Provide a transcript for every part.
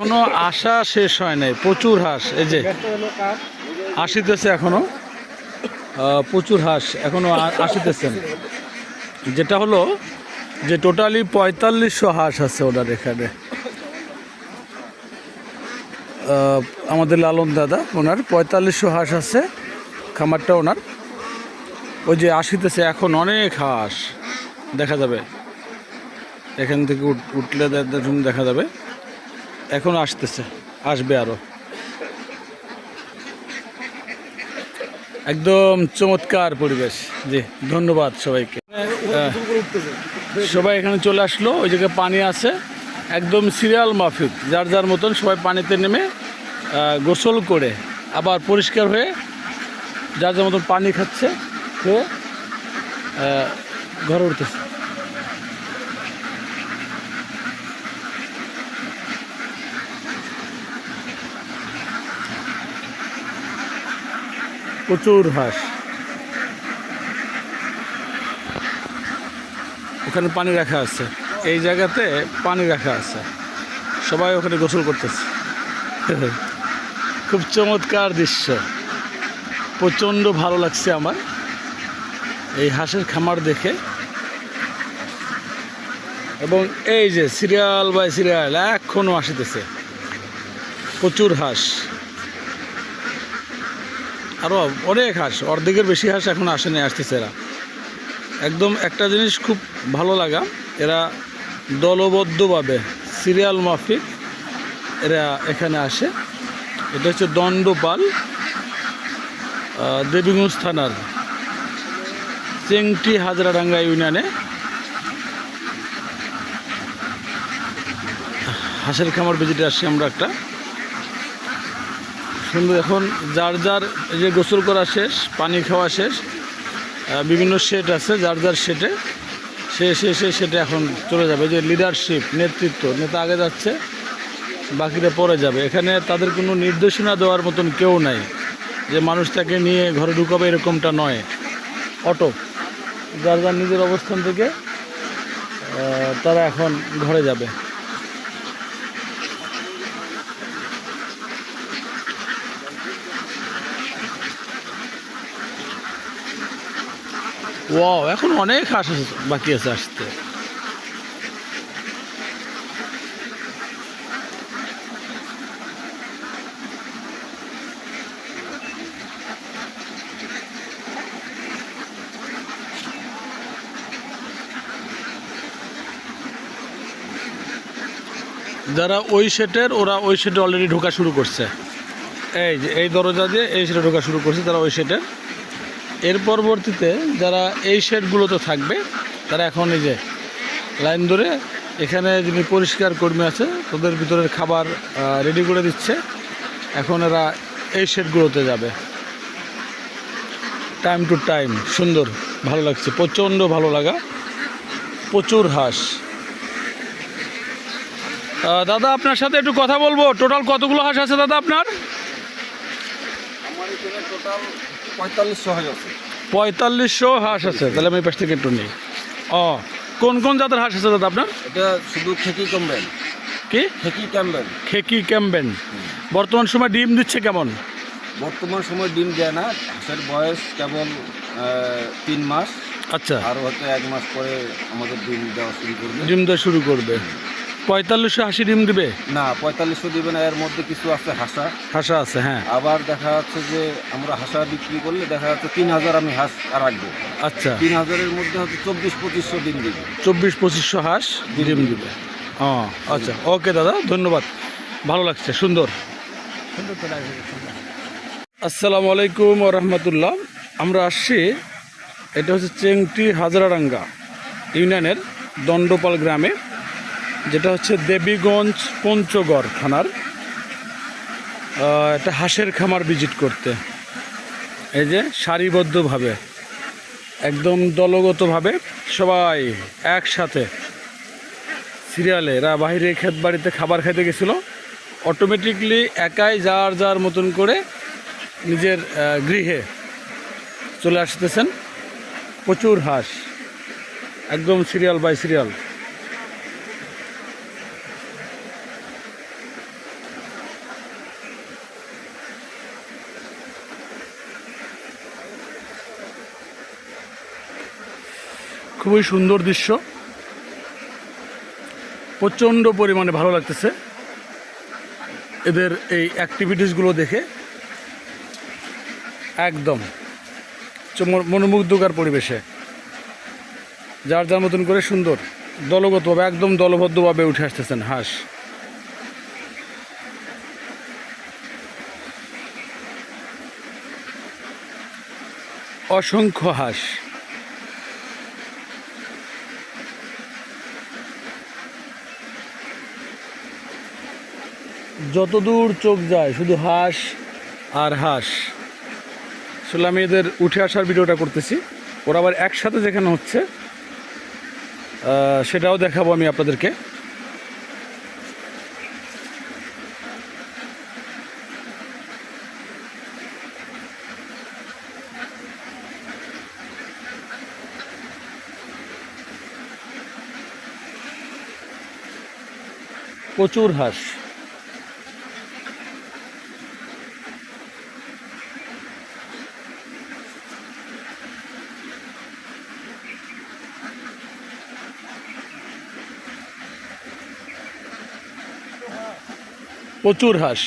এখনো আসা শেষ হয় নাই, প্রচুর হাঁস। এই যে আসিতেছে এখনো, প্রচুর হাঁস এখনো আসিতেছেন। যেটা হলো যে টোটালি 4500 হাঁস আছে ওনার এখানে। আমাদের লালন দাদা ওনার 4500 হাঁস আছে, খামারটা ওনার। ওই যে আসিতেছে এখন অনেক হাঁস দেখা যাবে, এখান থেকে উঠলে দেখা যাবে। এখন আসতেছে, আসবে আরো। একদম চমৎকার পরিবেশ। জি, ধন্যবাদ সবাইকে। সবাই এখানে চলে আসলো, ওই জায়গায় পানি আছে, একদম সিরিয়াল মাফিক, যার যার মতন সবাই পানিতে নেমে গোসল করে আবার পরিষ্কার হয়ে যার যার মতন পানি খাচ্ছে, খেয়ে ঘরে উঠতেছে। প্রচুর হাঁস, ওখানে পানি রাখা আছে, এই জায়গাতে পানি রাখা আছে, সবাই ওখানে গোসল করতেছে। খুব চমৎকার দৃশ্য, প্রচণ্ড ভালো লাগছে আমার এই হাঁসের খামার দেখে। এবং এই যে সিরিয়াল বাই সিরিয়াল এখনও আসিতেছে প্রচুর হাঁস, আরও অনেক হাঁস, অর্ধেকের বেশি হাঁস এখন আসেনি, আসতেছে এরা। একদম একটা জিনিস খুব ভালো লাগা, এরা দলবদ্ধভাবে সিরিয়াল মাফিক এরা এখানে আসে। এটা হচ্ছে দণ্ডপাল, দেবীগঞ্জ থানার চেংটি হাজরাডাঙ্গা ইউনিয়নে হাঁসের খামার ভিজিটে আসছি আমরা একটা সুন্দর। এখন যার যার এই যে গোসল করা শেষ, পানি খাওয়া শেষ, বিভিন্ন সেট আছে, যার যার সেটে সেটে এখন চলে যাবে। যে লিডারশিপ, নেতৃত্ব, নেতা আগে যাচ্ছে, বাকিরা পরে যাবে। এখানে তাদের কোনো নির্দেশনা দেওয়ার মতন কেউ নাই যে মানুষটাকে নিয়ে ঘরে ঢুকাবে, এরকমটা নয়। অটো যার যার নিজের অবস্থান থেকে তারা এখন ঘরে যাবে। ওয়াও, এখন অনেক হাঁস বাকি আছে আসতে। যারা ওই সেটের, ওরা ওই সেটে অলরেডি ঢোকা শুরু করছে। এই যে এই দরজা দিয়ে এই সেটে ঢোকা শুরু করছে তারা ওই সেটের। এর পরবর্তীতে যারা এই শেডগুলোতে থাকবে তারা এখন এই যে লাইন ধরে এখানে যিনি পরিষ্কার কর্মী আছে তাদের ভিতরের খাবার রেডি করে দিচ্ছে। এখন এরা এই শেডগুলোতে যাবে টাইম টু টাইম। সুন্দর, ভালো লাগছে, প্রচণ্ড ভালো লাগা, প্রচুর হাঁস। দাদা আপনার সাথে একটু কথা বলবো। টোটাল কতগুলো হাঁস আছে দাদা আপনার? আমার এখানে টোটাল 4500 হাঁস আছে। 4500 হাঁস আছে। তাহলে আমি এই পাশ থেকে একটু নিই। কোন কোন জাতের হাঁস আছে দাদা আপনার? এটা শুধু খেকি ক্যাম্বেল। কি খেকি ক্যাম্বেল? খেকি ক্যাম্বেন। বর্তমান সময় ডিম দিচ্ছে কেমন? বর্তমান সময় ডিম দেয় না, হাঁসের বয়স কেবল 3 মাস। আচ্ছা, আর হয়তো 1 মাস পরে আমাদের ডিম দেওয়া শুরু করবে। ডিম দেওয়া শুরু করবে। 4500 হাঁসি ডিম দিবে না, 4500 দিবে না, এর মধ্যে কিছু আছে হাঁসা। হাঁসা আছে, হ্যাঁ। আবার দেখা যাচ্ছে যে আমরা হাঁসা বিক্রি করলে দেখা যাচ্ছে 3000 আমি হাঁস রাখবো। আচ্ছা, 3000-এর মধ্যে হয়তো 24-2500 ডিম দিবে। 24-2500 হাঁস ডিম দিবে। আচ্ছা, ওকে দাদা, ধন্যবাদ, ভালো লাগছে, সুন্দর। আসসালামু আলাইকুম ওয়া রাহমাতুল্লাহ। আমরা আসছি, এটা হচ্ছে চেংটি হাজরাডাঙ্গা ইউনিয়নের দণ্ডপাল গ্রামে, যেটা হচ্ছে দেবীগঞ্জ পঞ্চগড় থানার। একটা হাঁসের খামার ভিজিট করতে। এই যে সারিবদ্ধভাবে, একদম দলগতভাবে সবাই একসাথে সিরিয়ালে, এরা বাইরে ক্ষেত বাড়িতে খাবার খাইতে গেছিলো, অটোমেটিকলি একাই যার যার মতন করে নিজের গৃহে চলে আসতেছেন। প্রচুর হাঁস, একদম সিরিয়াল বাই সিরিয়াল। খুবই সুন্দর দৃশ্য, প্রচণ্ড পরিমাণে ভালো লাগতেছে এদের এই অ্যাক্টিভিটিসগুলো দেখে। একদম মনোমুগ্ধকর পরিবেশে যার যার মতন করে সুন্দর দলগতভাবে একদম দলবদ্ধভাবে উঠে আসতেছেন হাঁস। অসংখ্য হাঁস, যতদূর চোখ যায় শুধু হাঁস আর হাঁস। আসলে আমি এদের উঠে আসার ভিডিওটা করতেছি, ওরা আবার একসাথে যেখানে হচ্ছে সেটাও দেখাবো আমি আপনাদেরকে। প্রচুর হাঁস, প্রচুর হাঁস।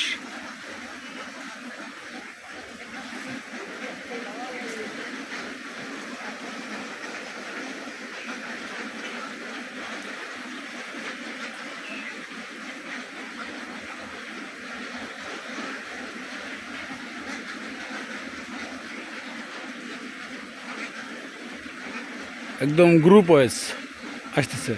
একদম গ্রুপ ওয়াইজ আসতেছে।